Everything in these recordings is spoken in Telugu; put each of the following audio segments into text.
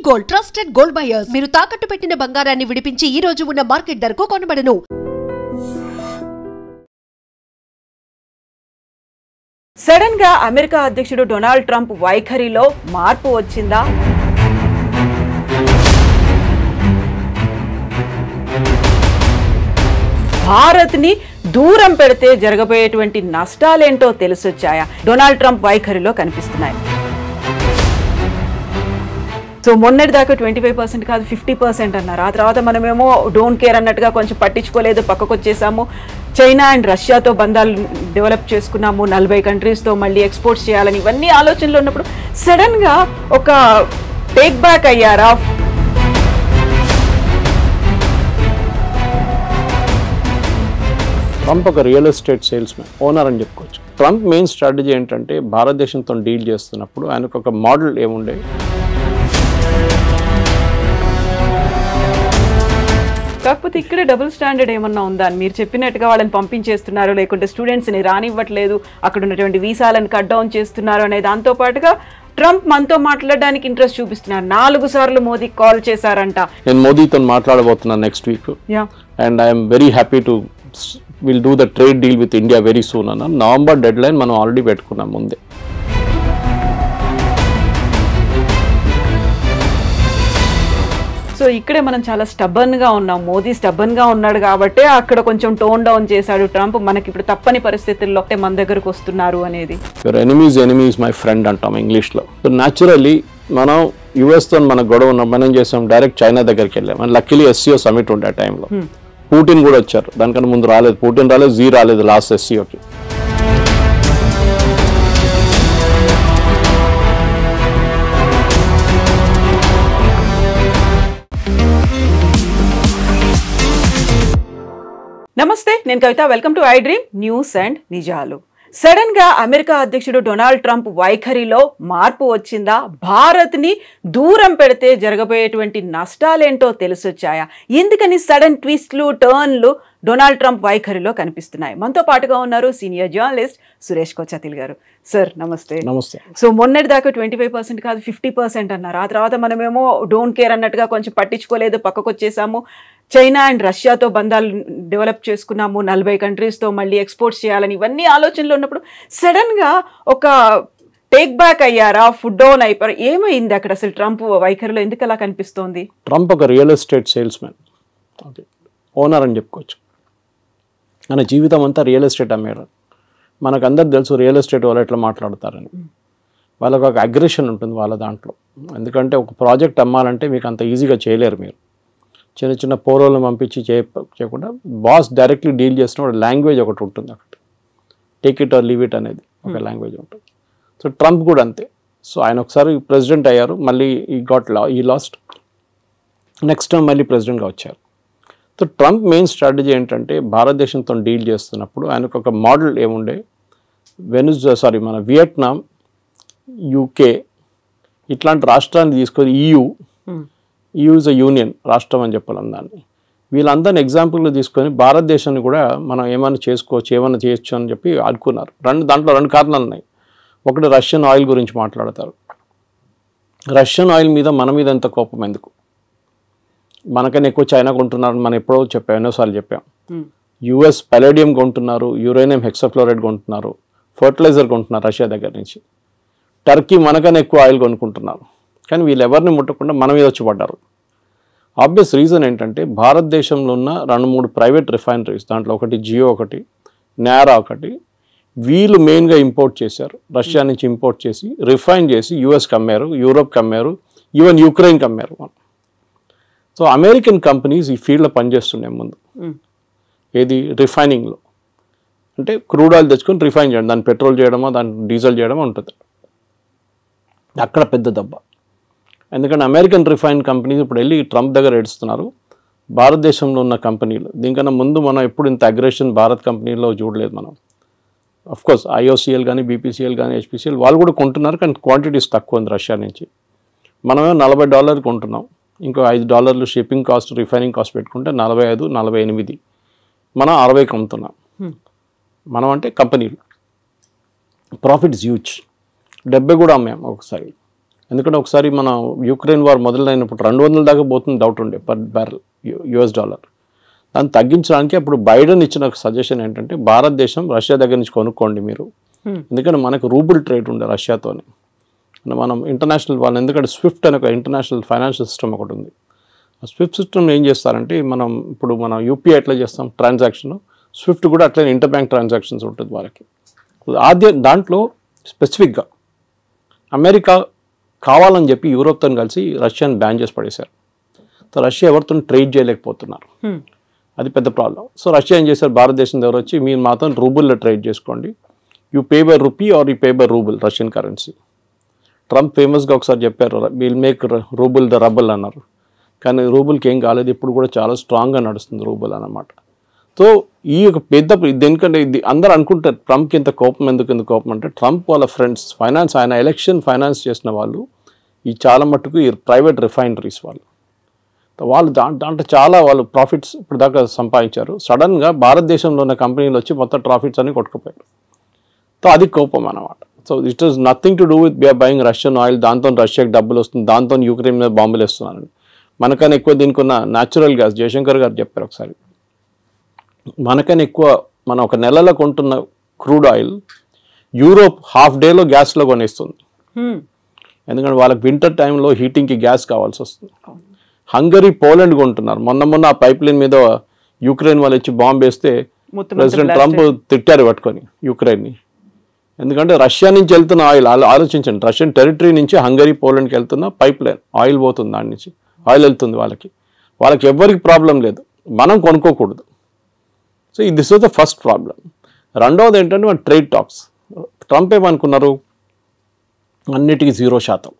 Gold trusted gold buyers. మీరు తాకట్టు పెట్టిన బంగారాన్ని విడిపించి ఈ రోజు ఉన్న మార్కెట్ ధరకు కొనబడను. సడన్ గా అమెరికా అధ్యక్షుడు డొనాల్డ్ ట్రంప్ వైఖరిలో మార్పు వచ్చిందా? భారత్ ని దూరం పెడితే జరగబోయేటువంటి నష్టాలేంటో తెలిసొచ్చాయా? డొనాల్డ్ ట్రంప్ వైఖరిలో కనిపిస్తున్నాయి. సో మొన్నటి దాకా 25% కాదు 50% అన్నారు. ఆ తర్వాత మనమేమో డోంట్ కేర్ అన్నట్టుగా కొంచెం పట్టించుకోలేదు, పక్కకు వచ్చేసాము. చైనా అండ్ రష్యాతో బంధాలు డెవలప్ చేసుకున్నాము, 40 కంట్రీస్తో మళ్ళీ ఎక్స్పోర్ట్స్ చేయాలని ఇవన్నీ ఆలోచనలు ఉన్నప్పుడు సడన్గా ఒక టేక్ బ్యాక్ అయ్యారా? ట్రంప్ ఒక రియల్ ఎస్టేట్ సేల్స్మెన్, ఓనర్ అని చెప్పుకోవచ్చు. ట్రంప్ మెయిన్ స్ట్రాటజీ ఏంటంటే భారతదేశంతో డీల్ చేస్తున్నప్పుడు ఆయనకు ఒక మోడల్ ఏముండే, కాకపోతే ఇక్కడ డబుల్ స్టాండర్డ్ ఏమన్నా ఉందా? మీరు చెప్పినట్టుగా వాళ్ళని పంపించేస్తున్నారు, లేకుంటే స్టూడెంట్స్ని రానివ్వట్లేదు, అక్కడ ఉన్నటువంటి వీసాలను కట్ డౌన్ చేస్తున్నారు అనే దాంతో పాటుగా ట్రంప్ మనతో మాట్లాడడానికి ఇంట్రెస్ట్ చూపిస్తున్నారు. 4 సార్లు మోదీ కాల్ చేశారంట. నేను మోదీతో మాట్లాడబోతున్నాను next week and I'm very happy to will do the trade deal with India very soon అన్న. నవంబర్ డెడ్ లైన్ మనం ఆల్రెడీ పెట్టుకున్నాం ముందే. సో ఇక్కడే మనం చాలా స్టబ్బన్గా ఉన్నాం. మోదీ స్టబ్బన్గా ఉన్నాడు కాబట్టి అక్కడ కొంచెం టోన్ డౌన్ చేశాడు ట్రంప్. మనకి ఇప్పుడు తప్పని పరిస్థితుల్లో మన దగ్గరకు వస్తున్నారు అనేది. యువర్ ఎనిమీస్ మై ఫ్రెండ్ అంటాం ఇంగ్లీష్లో. సో న్యాచురల్లీ మనం యుఎస్తో మన గొడవ ఉన్నాం, మనం చేసాం డైరెక్ట్ చైనా దగ్గరికి వెళ్ళాం. అండ్ లక్కీలీ ఎస్సీఓ సమిట్ ఉండే ఆ టైంలో పుటిన్ కూడా వచ్చారు. దానికన్నా ముందు రాలేదు, పుటిన్ రాలేదు, జీ రాలేదు లాస్ట్ ఎస్సీఓకి. నమస్తే, నేను Kavitha. Welcome to I dream news and నిజాలు. సడన్ గా అమెరికా అధ్యక్షుడు డొనాల్డ్ ట్రంప్ వైఖరిలో మార్పు వచ్చిందా? భారత్ ని దూరం పెడితే జరగబోయేటువంటి నష్టాలేంటో తెలిసొచ్చాయా? ఎందుకని సడన్ ట్విస్ట్లు, టర్న్లు డొనాల్డ్ ట్రంప్ వైఖరిలో కనిపిస్తున్నాయి? మనతో పాటుగా ఉన్నారు సీనియర్ జర్నలిస్ట్ సురేష్ కొచ్చతిల్ గారు. సార్ నమస్తే. నమస్తే. సో మొన్నటి దాకా 25% కాదు 50% అన్నారు. ఆ తర్వాత మనమేమో డోంట్ కేర్ అన్నట్టుగా కొంచెం పట్టించుకోలేదు, పక్కకు వచ్చేసాము. చైనా అండ్ రష్యాతో బంధాలు డెవలప్ చేసుకున్నాము, 40 కంట్రీస్తో మళ్ళీ ఎక్స్పోర్ట్స్ చేయాలని ఇవన్నీ ఆలోచనలు ఉన్నప్పుడు సడన్గా ఒక టేక్ బ్యాక్ అయ్యారా? ఫుడ్ డౌన్ అయిపోయారు? ఏమైంది అక్కడ అసలు ట్రంప్ వైఖరిలో? ఎందుకు అలా కనిపిస్తోంది? ట్రంప్ ఒక real estate salesmen, okay, owner అని చెప్పుకోవచ్చు. మన జీవితం అంతా రియల్ ఎస్టేట్ అమ్మేయడం. మనకు అందరు తెలుసు రియల్ ఎస్టేట్ వాళ్ళు ఎట్లా మాట్లాడతారని. వాళ్ళకు ఒక అగ్రెషన్ ఉంటుంది వాళ్ళ దాంట్లో. ఎందుకంటే ఒక ప్రాజెక్ట్ అమ్మాలంటే మీకు అంత ఈజీగా చేయలేరు. మీరు చిన్న చిన్న పోరోలను పంపించి చేయకుండా బాస్ డైరెక్ట్లీ డీల్ చేసిన లాంగ్వేజ్ ఒకటి ఉంటుంది. అక్కడ take it or leave it అనేది ఒక లాంగ్వేజ్ ఉంటుంది. సో ట్రంప్ కూడా అంతే. సో ఆయన ఒకసారి ప్రెసిడెంట్ అయ్యారు, మళ్ళీ ఈ లాస్ట్ నెక్స్ట్ టైం మళ్ళీ ప్రెసిడెంట్గా వచ్చారు. సో ట్రంప్ మెయిన్ స్ట్రాటజీ ఏంటంటే భారతదేశంతో డీల్ చేస్తున్నప్పుడు ఆయనకు ఒక మోడల్ ఏముండే, మన వియట్నాం, యూకే ఇట్లాంటి రాష్ట్రాన్ని తీసుకొని EU ఇస్ అ యూనియన్ రాష్ట్రం అని చెప్పాలి దాన్ని. వీళ్ళందరినీ ఎగ్జాంపుల్గా తీసుకొని భారతదేశాన్ని కూడా మనం ఏమైనా చేసుకోవచ్చు, ఏమైనా చేయొచ్చు అని చెప్పి అనుకున్నారు. దాంట్లో 2 కారణాలు ఉన్నాయి. ఒకటి, రష్యన్ ఆయిల్ గురించి మాట్లాడతారు. రష్యన్ ఆయిల్ మీద మన మీద ఎంత కోపం ఎందుకు? మనకైనా ఎక్కువ చైనా కొంటున్నారు, మనం ఎన్నోసార్లు చెప్పాం. US పలేడియం కొంటున్నారు, యురేనియం హెక్సాఫ్లోరైడ్ కొంటున్నారు, ఫర్టిలైజర్ కొంటున్నారు రష్యా దగ్గర నుంచి. టర్కీ మనకైనా ఎక్కువ ఆయిల్ కొనుక్కుంటున్నారు. కానీ వీళ్ళు ఎవరిని ముట్టకుండా మన మీద వచ్చి పడ్డారు. ఆబ్వియస్ రీజన్ ఏంటంటే భారతదేశంలో ఉన్న 2-3 ప్రైవేట్ రిఫైనరీస్, దాంట్లో ఒకటి జియో, ఒకటి నారా, ఒకటి వీళ్ళు మెయిన్గా ఇంపోర్ట్ చేశారు. రష్యా నుంచి ఇంపోర్ట్ చేసి రిఫైన్ చేసి యూఎస్కి అమ్మారు, యూరోప్కి అమ్మారు, ఈవెన్ యుక్రెయిన్కి అమ్మారు. సో అమెరికన్ కంపెనీస్ ఈ ఫీల్డ్లో పనిచేస్తున్నాయి ముందు. ఏది? రిఫైనింగ్లో. అంటే క్రూడ్ ఆయిల్ తెచ్చుకొని రిఫైన్ చేయడం, దాన్ని పెట్రోల్ చేయడమో దాన్ని డీజిల్ చేయడమో ఉంటుంది. అక్కడ పెద్ద దెబ్బ. ఎందుకంటే అమెరికన్ రిఫైన్ కంపెనీస్ ఇప్పుడు వెళ్ళి ట్రంప్ దగ్గర ఏడుస్తున్నారు, భారతదేశంలో ఉన్న కంపెనీలు. దీనికన్నా ముందు మనం ఎప్పుడు ఇంత అగ్రెషన్ భారత్ కంపెనీలో చూడలేదు మనం. అఫ్కోర్స్ IOCL కానీ, BPCL కానీ, HPCL వాళ్ళు కూడా కొంటున్నారు, కానీ క్వాంటిటీస్ తక్కువ ఉంది రష్యా నుంచి. మనమే $40 కొంటున్నాం, ఇంకో $5 షిప్పింగ్ కాస్ట్, రిఫైనింగ్ కాస్ట్ పెట్టుకుంటే 45, 48 మనం 60కి అమ్ముతున్నాం. మనం అంటే కంపెనీలు ప్రాఫిట్స్ హ్యూజ్. 70 కూడా అమ్మాం ఒకసారి. ఎందుకంటే ఒకసారి మన యుక్రెయిన్ వార్ మొదలైనప్పుడు 200 దాకా పోతుంది డౌట్ ఉండే పర్ బ్యారెల్ US డాలర్. దాన్ని తగ్గించడానికి అప్పుడు బైడెన్ ఇచ్చిన సజెషన్ ఏంటంటే భారతదేశం రష్యా దగ్గర నుంచి కొనుక్కోండి మీరు, ఎందుకంటే మనకు రూబుల్ ట్రేడ్ ఉండే రష్యాతోని. మనం ఇంటర్నేషనల్ వాళ్ళు ఎందుకంటే స్విఫ్ట్ అనే ఒక ఇంటర్నేషనల్ ఫైనాన్షియల్ సిస్టమ్ ఒకటి ఉంది. ఆ స్విఫ్ట్ సిస్టమ్ ఏం చేస్తారంటే ఇప్పుడు మనం యూపీఐ ఎట్లా చేస్తాం ట్రాన్సాక్షన్, స్విఫ్ట్ కూడా అట్లనే ఇంటర్ బ్యాంక్ ట్రాన్సాక్షన్స్ ఉంటుంది వాళ్ళకి. దాంట్లో స్పెసిఫిక్గా అమెరికా కావాలని చెప్పి యూరోప్తో కలిసి రష్యాని బ్యాన్ చేసి పడేశారు. సో రష్యా ఎవరితో ట్రేడ్ చేయలేకపోతున్నారు, అది పెద్ద ప్రాబ్లం. సో రష్యా ఏం చేశారు, భారతదేశం దగ్గర వచ్చి మీరు మాత్రం రూబుల్లో ట్రేడ్ చేసుకోండి, you pay by rupee are you pay by rouble Russian currency. Trump ఫేమస్గా ఒకసారి చెప్పారు will make rouble the rubble అన్నారు, కానీ రూబుల్కి ఏం కాలేదు, ఇప్పుడు కూడా చాలా స్ట్రాంగ్గా నడుస్తుంది రూబుల్ అన్నమాట. సో ఈ ఒక పెద్ద ఎందుకంటే ఇది అందరూ అనుకుంటారు ట్రంప్కి ఇంత కోపం ఎందుకు కోపం అంటే ట్రంప్ వాళ్ళ ఫ్రెండ్స్ ఆయన ఎలక్షన్ ఫైనాన్స్ చేసిన వాళ్ళు ఈ చాలా మట్టుకు ఈ ప్రైవేట్ రిఫైనరీస్ వాళ్ళు దాంట్లో చాలా వాళ్ళు ప్రాఫిట్స్ ఇప్పుడు దాకా సంపాదించారు. సడన్గా భారతదేశంలో ఉన్న కంపెనీలు వచ్చి మొత్తం ప్రాఫిట్స్ అన్ని కొట్టుకుపోయారు. సో అది కోపం అన్నమాట. So it is nothing to do with we're buying Russian oil, దాంతో రష్యాకి డబ్బులు వస్తుంది, దాంతో యూక్రెయిన్ మీద బాంబులు వేస్తున్నారని. మనకన్నా ఎక్కువ దీనికి ఉన్న న్యాచురల్ గ్యాస్ జయశంకర్ గారు చెప్పారు ఒకసారి, మనకన్నా ఎక్కువ మనం ఒక నెలలో కొంటున్న క్రూడ్ ఆయిల్ యూరోప్ హాఫ్ డేలో గ్యాస్లో కొనేస్తుంది. ఎందుకంటే వాళ్ళకి వింటర్ టైంలో హీటింగ్కి గ్యాస్ కావాల్సి వస్తుంది. హంగరీ పోలాండ్ కొంటున్నారు. మొన్న ఆ పైప్ లైన్ మీద యూక్రెయిన్ వాళ్ళు వచ్చి బాంబు వేస్తే ప్రెసిడెంట్ ట్రంప్ తిట్టారు పట్టుకొని యూక్రెయిన్ని. ఎందుకంటే రష్యా నుంచి వెళ్తున్న ఆయిల్ ఆలోచించండి, రష్యన్ టెరిటరీ నుంచి హంగరీ పోలాండ్కి వెళ్తున్న పైప్ లైన్ ఆయిల్ పోతుంది, దాని నుంచి ఆయిల్ వెళ్తుంది వాళ్ళకి ఎవ్వరికి ప్రాబ్లం లేదు, మనం కొనుక్కోకూడదు. So this was the first problem. రెండవది ఏంటంటే మన ట్రేడ్ టాక్స్. ట్రంప్ ఏమనుకున్నారు, అన్నిటికీ 0%.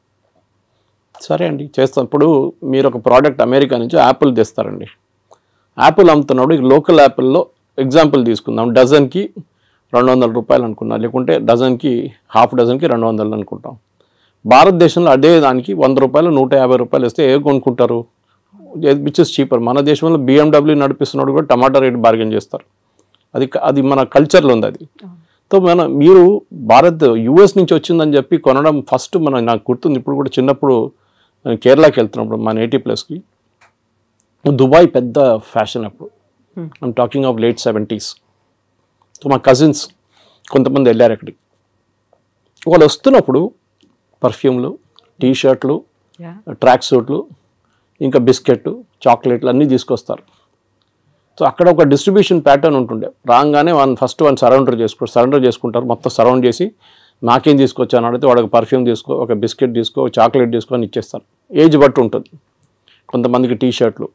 సరే అండి చేస్తాం. ఇప్పుడు మీరు ఒక ప్రోడక్ట్ అమెరికా నుంచి యాపిల్ తెస్తారండి, యాపిల్ అమ్ముతున్నప్పుడు లోకల్ యాపిల్లో ఎగ్జాంపుల్ తీసుకుందాం, డజన్కి 200 రూపాయలు అనుకున్నాం, లేకుంటే డజన్కి హాఫ్ డజన్కి 200 అనుకుంటాం. భారతదేశంలో అదే దానికి 100 రూపాయలు 150 రూపాయలు ఇస్తే ఏ కొనుక్కుంటారు, విచ్ ఇస్ చీపర్. మన దేశంలో BMW నడిపిస్తున్నాడు కూడా టమాటా రేట్ బార్గెన్ చేస్తారు, అది మన కల్చర్లో ఉంది అది. సో మీరు US నుంచి వచ్చిందని చెప్పి కొనడం ఫస్ట్ నాకు గుర్తుంది, ఇప్పుడు కూడా చిన్నప్పుడు నేను కేరళకి వెళ్తున్నప్పుడు మా నేటివ్ ప్లేస్కి దుబాయ్ పెద్ద ఫ్యాషన్ అప్పుడు, I'm talking of late 70s. So మా కజిన్స్ కొంతమంది వెళ్ళారు అక్కడికి. వాళ్ళు వస్తున్నప్పుడు పర్ఫ్యూమ్లు, టీషర్ట్లు, ట్రాక్ సూట్లు, ఇంకా బిస్కెట్, చాక్లెట్లు అన్నీ తీసుకొస్తారు. సో అక్కడ ఒక డిస్ట్రిబ్యూషన్ ప్యాటర్న్ ఉంటుండే, రాగానే ఫస్ట్ సరౌండర్ చేసుకుంటారు, మొత్తం సరౌండ్ చేసి నాకేం తీసుకొచ్చాను అడిగితే వాడికి పర్ఫ్యూమ్ తీసుకో, ఒక బిస్కెట్ తీసుకో, చాక్లెట్ తీసుకో అని ఇచ్చేస్తారు. ఏజ్ బట్టి ఉంటుంది, కొంతమందికి టీషర్ట్లు.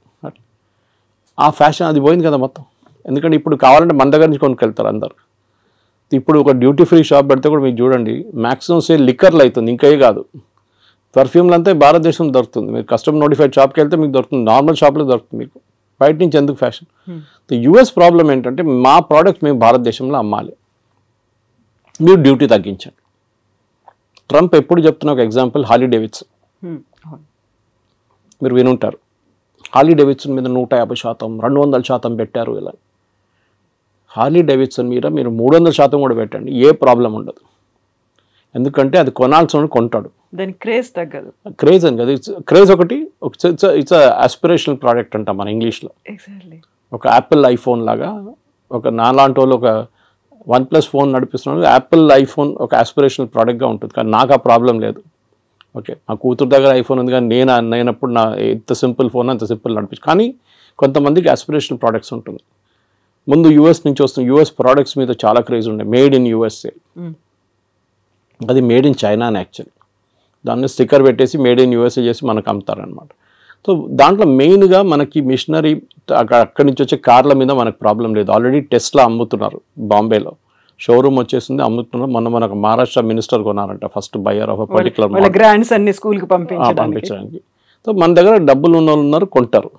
ఆ ఫ్యాషన్ అది పోయింది కదా మొత్తం. ఎందుకంటే ఇప్పుడు కావాలంటే మన దగ్గర నుంచి కొనుక్కెళ్తారు అందరు. ఇప్పుడు ఒక డ్యూటీ ఫ్రీ షాప్ పెడితే కూడా మీకు చూడండి మ్యాక్సిమం సేల్ లిక్కర్లు అవుతుంది, ఇంకే కాదు. పర్ఫ్యూమ్లు అంతా భారతదేశం దొరుకుతుంది, మీరు కస్టమర్ నోటిఫైడ్ షాప్కి వెళ్తే మీకు దొరుకుతుంది, నార్మల్ షాప్లో దొరుకుతుంది, మీకు బయట నుంచి ఎందుకు ఫ్యాషన్. US ప్రాబ్లం ఏంటంటే మా ప్రోడక్ట్ మేము భారతదేశంలో అమ్మాలి, మీరు డ్యూటీ తగ్గించండి. ట్రంప్ ఎప్పుడు చెప్తున్న ఒక ఎగ్జాంపుల్ హార్లీ డేవిడ్సన్, మీరు వినుంటారు. హార్లీ డేవిడ్సన్ మీద 150%, 200% పెట్టారు. ఇలా హార్లీ డేవిడ్సన్ మీద మీరు 300% కూడా పెట్టండి, ఏ ప్రాబ్లం ఉండదు. ఎందుకంటే అది కొనాల్సిన కొంటాడు, దాని క్రేజ్ తగ్గదు. క్రేజ్ అని కదా, క్రేజ్ ఒకటి, ఇట్స్ ఆస్పిరేషనల్ ప్రోడక్ట్ అంటాం మన ఇంగ్లీష్లో. ఒక యాపిల్ ఐఫోన్ లాగా, ఒక నాలాంటి వాళ్ళు ఒక OnePlus ఫోన్ నడిపిస్తున్నాడు, యాపిల్ ఐఫోన్ ఒక ఆస్పిరేషనల్ ప్రోడక్ట్గా ఉంటుంది. కానీ నాకు ఆ ప్రాబ్లం లేదు. ఓకే, మా కూతురు దగ్గర ఐఫోన్ ఉంది, కానీ నేనప్పుడు నా ఎంత సింపుల్ ఫోన్ అంత సింపుల్ నడిపించు. కానీ కొంతమందికి ఆస్పిరేషనల్ ప్రోడక్ట్స్ ఉంటుంది. ముందు US నుంచి వస్తున్న US ప్రోడక్ట్స్ మీద చాలా క్రేజ్ ఉండే, మేడ్ ఇన్ USA. అది మేడ్ ఇన్ చైనా అని యాక్చువల్లీ, దాన్ని స్టిక్కర్ పెట్టేసి మేడ్ ఇన్ USA చేసి మనకు అమ్ముతారనమాట. సో దాంట్లో మెయిన్గా మనకి మిషనరీ అక్కడి నుంచి వచ్చే కార్ల మీద మనకు ప్రాబ్లం లేదు. ఆల్రెడీ టెస్లా అమ్ముతున్నారు, బాంబేలో షోరూమ్ వచ్చేసింది, అమ్ముతున్నారు. మనకు మహారాష్ట్ర మినిస్టర్ కొన్నారంట first buyer of particular brands అన్ని స్కూల్కి పంపించడానికి. సో మన దగ్గర డబ్బులు ఉన్న వాళ్ళు ఉన్నారు, కొంటారు.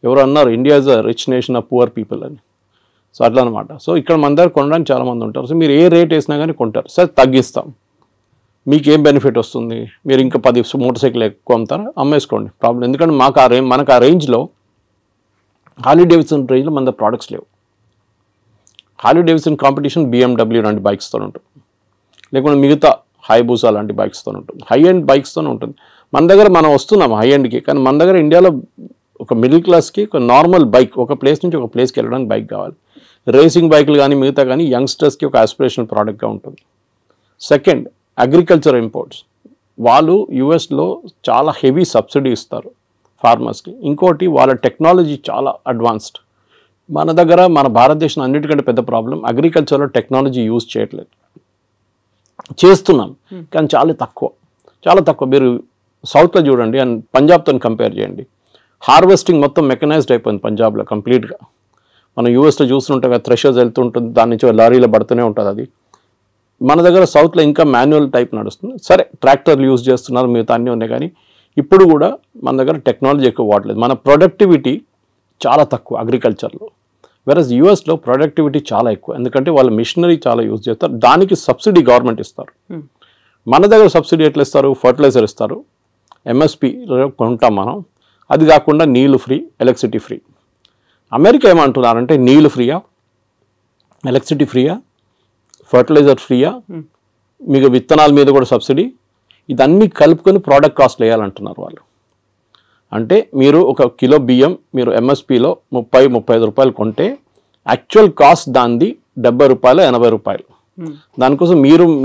ఎవరు అన్నారు India is a rich nation of poor people అని. సో అట్లా అనమాట. సో ఇక్కడ మన దగ్గర కొనడానికి చాలామంది ఉంటారు. సో మీరు ఏ రేట్ వేసినా కానీ కొంటారు. సార్ తగ్గిస్తాం, మీకు ఏం బెనిఫిట్ వస్తుంది, మీరు ఇంకా 10 మోటార్ సైకిల్ ఎక్కువ అమ్ముతారా, అమ్మేసుకోండి, ప్రాబ్లం. ఎందుకంటే మనకు ఆ రేంజ్లో హార్లీ డేవిడ్సన్ రేంజ్లో మన ప్రోడక్ట్స్ లేవు. హార్లీ డేవిడ్సన్ కాంపిటీషన్ BMW లాంటి బైక్స్తో ఉంటుంది, లేకుంటే మిగతా హైబూసా లాంటి బైక్స్తో ఉంటుంది, హై ఎండ్ బైక్స్తో ఉంటుంది. మన దగ్గర మనం వస్తున్నాం హై ఎండ్కి, కానీ మన దగ్గర ఇండియాలో ఒక మిడిల్ క్లాస్కి ఒక నార్మల్ బైక్ ఒక ప్లేస్ నుంచి ఒక ప్లేస్కి వెళ్ళడానికి బైక్ కావాలి. రేసింగ్ బైక్లు కానీ మిగతా కానీ యంగ్స్టర్స్కి ఒక ఆస్పిరేషనల్ ప్రోడక్ట్గా ఉంటుంది. Second, agriculture imports. వాళ్ళు యుఎస్లో చాలా హెవీ సబ్సిడీ ఇస్తారు ఫార్మర్స్కి. ఇంకోటి వాళ్ళ టెక్నాలజీ చాలా అడ్వాన్స్డ్. మన దగ్గర మన భారతదేశం అన్నిటికంటే పెద్ద ప్రాబ్లం అగ్రికల్చర్లో టెక్నాలజీ యూజ్ చేయట్లేదు. చేస్తున్నాం కానీ చాలా తక్కువ. మీరు సౌత్లో చూడండి అండ్ పంజాబ్తో కంపేర్ చేయండి. హార్వెస్టింగ్ మొత్తం మెకనైజ్డ్ అయిపోయింది పంజాబ్లో కంప్లీట్గా. మనం యూఎస్లో చూస్తుంటే కదా థ్రెషర్స్ వెళ్తుంటుంది, దాని నుంచి లారీలో పడుతూనే ఉంటుంది. అది మన దగ్గర సౌత్లో ఇంకా మాన్యువల్ టైప్ నడుస్తుంది. సరే ట్రాక్టర్లు యూజ్ చేస్తున్నారు, మిగతా అన్నీ ఉన్నాయి, కానీ ఇప్పుడు కూడా మన దగ్గర టెక్నాలజీ ఎక్కువ వాడలేదు. మన ప్రొడక్టివిటీ చాలా తక్కువ అగ్రికల్చర్లో. వెరస్ యూఎస్లో ప్రొడక్టివిటీ చాలా ఎక్కువ, ఎందుకంటే వాళ్ళు మిషనరీ చాలా యూజ్ చేస్తారు, దానికి సబ్సిడీ గవర్నమెంట్ ఇస్తారు. మన దగ్గర సబ్సిడీ ఎట్లా ఇస్తారు? ఫర్టిలైజర్ ఇస్తారు, ఎంఎస్పి కొంటాం మనం, అది కాకుండా నీళ్ళు ఫ్రీ, ఎలక్ట్రిసిటీ ఫ్రీ. అమెరికా ఏమంటున్నారంటే నీళ్ళు ఫ్రీయా, ఎలక్ట్రిసిటీ ఫ్రీయా, ఫర్టిలైజర్ ఫ్రీయా, మీకు విత్తనాల మీద కూడా సబ్సిడీ, ఇదన్నీ కలుపుకొని ప్రోడక్ట్ కాస్ట్లు వేయాలంటున్నారు వాళ్ళు. అంటే మీరు ఒక కిలో బియ్యం మీరు ఎంఎస్పిలో 30-35 రూపాయలు కొంటే యాక్చువల్ కాస్ట్ దానిది 70 రూపాయలు 80 రూపాయలు. దానికోసం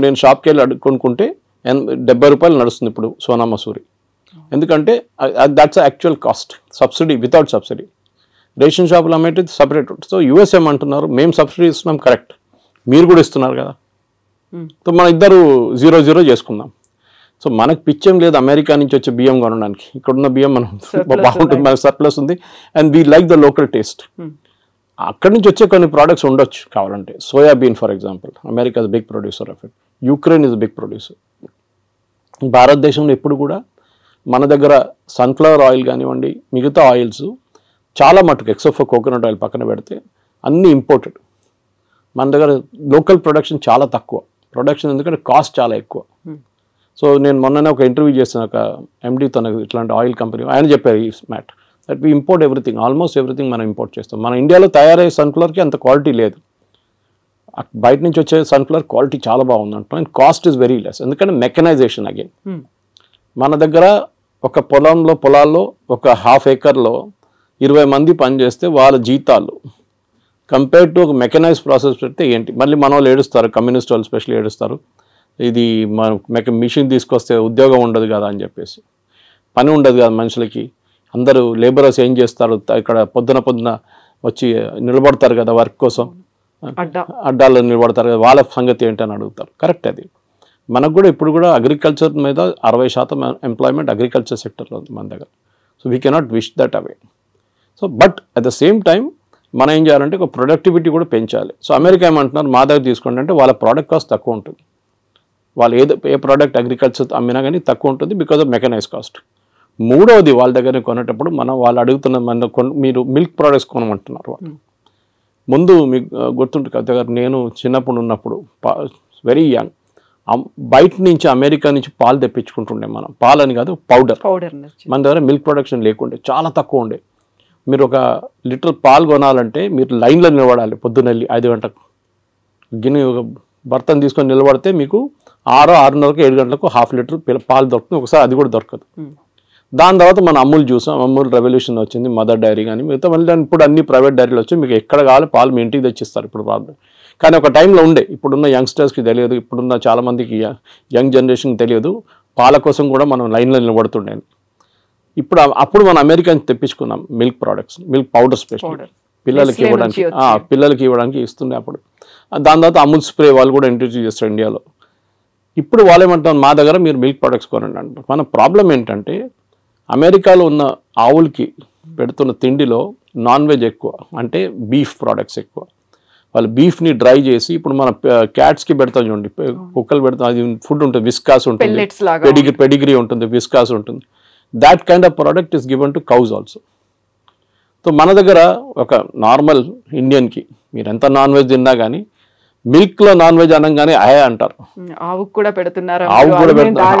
నేను షాప్కి వెళ్ళి కొనుక్కుంటే 70 రూపాయలు నడుస్తుంది ఇప్పుడు సోనా మసూరి. ఎందుకంటే that's actual cost, subsidy without subsidy. Ration షాపులు అమ్మేది సపరేట్. సో యూఎస్ ఏమంటున్నారు, మేము సబ్సిడీ ఇస్తున్నాం, కరెక్ట్, మీరు కూడా ఇస్తున్నారు కదా, సో మన ఇద్దరు 0-0 చేసుకుందాం. సో మనకు పిచ్చేం లేదు అమెరికా నుంచి వచ్చే బియ్యం కొనడానికి. ఇక్కడున్న బియ్యం మనం బాగుంటుంది, మనకు సర్ప్లస్ ఉంది, and we like the local taste. అక్కడి నుంచి వచ్చే కొన్ని ప్రోడక్ట్స్ ఉండొచ్చు కావాలంటే. Soybean for example, America is big producer of it, Ukraine is big producer. భారతదేశంలో ఎప్పుడు కూడా మన దగ్గర సన్ఫ్లవర్ ఆయిల్ కానివ్వండి, మిగతా ఆయిల్స్ చాలా మటుకు ఎక్సెప్ట్ ఫర్ కోకోనట్ ఆయిల్ పక్కన పెడితే అన్నీ ఇంపోర్టెడ్. మన దగ్గర లోకల్ ప్రొడక్షన్ చాలా తక్కువ. ప్రొడక్షన్ ఎందుకంటే కాస్ట్ చాలా ఎక్కువ. సో నేను మొన్ననే ఒక ఇంటర్వ్యూ చేసిన ఒక ఎండి తనకు ఇట్లాంటి ఆయిల్ కంపెనీ, ఆయన చెప్పారు ఈ మ్యాట్ that we import everything, almost everything మనం ఇంపోర్ట్ చేస్తాం. మన ఇండియాలో తయారయ్యే సన్ఫ్లవర్కి అంత క్వాలిటీ లేదు, బయట నుంచి వచ్చే సన్ఫ్లవర్ క్వాలిటీ చాలా బాగుంది అంటాం, and cost is very less, ఎందుకంటే మెకనైజేషన్ అగైన్. మన దగ్గర ఒక పొలాల్లో ఒక 1/2 ఏకర్లో 20 మంది పనిచేస్తే వాళ్ళ జీతాలు కంపేర్ టు ఒక మెకనైజ్ ప్రాసెస్ పెడితే ఏంటి? మళ్ళీ మన వాళ్ళు ఏడుస్తారు, కమ్యూనిస్ట్ వాళ్ళు స్పెషల్లీ ఏడుస్తారు, ఇది మిషన్ తీసుకొస్తే ఉద్యోగం ఉండదు కదా అని చెప్పేసి. పని ఉండదు కదా మనుషులకి, అందరూ లేబరర్స్ ఏం చేస్తారు, ఇక్కడ పొద్దున వచ్చి నిలబడతారు కదా వర్క్ కోసం, అడ్డాల్లో నిలబడతారు కదా, వాళ్ళ సంగతి ఏంటని అడుగుతారు. కరెక్ట్, అది మనకు కూడా ఇప్పుడు కూడా అగ్రికల్చర్ మీద 60% ఎంప్లాయ్మెంట్ అగ్రికల్చర్ సెక్టర్లో ఉంది మన దగ్గర. So we cannot wish that away. So but at the same time మనం ఏం చేయాలంటే ఒక ప్రొడక్టివిటీ కూడా పెంచాలి. సో అమెరికా ఏమంటున్నారు, మా దగ్గర తీసుకోండి అంటే వాళ్ళ ప్రోడక్ట్ కాస్ట్ తక్కువ ఉంటుంది. వాళ్ళు ఏ ప్రోడక్ట్ అగ్రికల్చర్ అమ్మినా కానీ తక్కువ ఉంటుంది బికాజ్ ఆఫ్ మెకనైజ్ కాస్ట్. మూడవది, వాళ్ళ దగ్గర కొనేటప్పుడు వాళ్ళు అడుగుతున్న మీరు మిల్క్ ప్రోడక్ట్స్ కొనమంటున్నారు వాళ్ళు. ముందు మీకు గుర్తుంటుంది కదా, నేను చిన్నప్పుడు ఉన్నప్పుడు వెరీ యంగ్, బయట నుంచి అమెరికా నుంచి పాలు తెప్పించుకుంటుండే మనం. పాలు అని కాదు, పౌడర్. మన దగ్గర మిల్క్ ప్రొడక్షన్ లేకుండే, చాలా తక్కువ ఉండే. మీరు 1 లీటర్ పాలు కొనాలంటే మీరు లైన్లో నిలబడాలి, పొద్దున్నెళ్ళి 5 గంటలకు గిన్నె ఒక బర్తన్ తీసుకొని నిలబడితే మీకు 6:30కు 7 గంటలకు 1/2 లీటర్ పాలు దొరుకుతుంది. ఒకసారి అది కూడా దొరకదు. దాని తర్వాత మన అమూల్ చూసాం, అమూల్ రెవల్యూషన్ వచ్చింది, మదర్ డైరీ కానీ మిగతా. మళ్ళీ ఇప్పుడు అన్ని ప్రైవేట్ డైరీలు వచ్చి మీకు ఎక్కడ కావాలి పాలు మీ ఇంటికి తెచ్చిస్తారు ఇప్పుడు ప్రాబ్లం. కానీ ఒక టైంలో ఉండే, ఇప్పుడున్న యంగ్స్టర్స్కి తెలియదు, ఇప్పుడున్న చాలామందికి యంగ్ జనరేషన్కి తెలియదు, పాల కోసం కూడా మనం లైన్లో నిలబడుతుండే. అప్పుడు మనం అమెరికా నుంచి తెప్పించుకున్నాం milk products, milk powder special పిల్లలకి ఇవ్వడానికి ఇస్తుండే అప్పుడు. దాని తర్వాత అమూల్ స్ప్రే వాళ్ళు కూడా ఇంట్రడ్యూస్ చేస్తారు ఇండియాలో. ఇప్పుడు వాళ్ళు ఏమంటారు, మా దగ్గర మీరు మిల్క్ ప్రొడక్ట్స్ కొనండి అంటారు. మన ప్రాబ్లం ఏంటంటే అమెరికాలో ఉన్న ఆవులకి పెడుతున్న తిండిలో నాన్ వెజ్ ఎక్కువ, అంటే బీఫ్ ప్రోడక్ట్స్ ఎక్కువ. వాళ్ళు బీఫ్ని డ్రై చేసి, ఇప్పుడు మన క్యాట్స్కి పెడతాం చూడండి, కుక్కలు పెడతాం, అది ఫుడ్ ఉంటుంది, విస్కాస్ ఉంటుంది, పెడిగ్రీ ఉంటుంది, విస్కాస్ ఉంటుంది. That kind of product is given to cows also. So మన దగ్గర ఒక నార్మల్ ఇండియన్కి మీరు ఎంత నాన్ వెజ్ తిన్నా కానీ మిల్క్లో నాన్ వెజ్ అనగానే అయే అంటారు. ఆవుకు కూడా పెడుతున్నారు,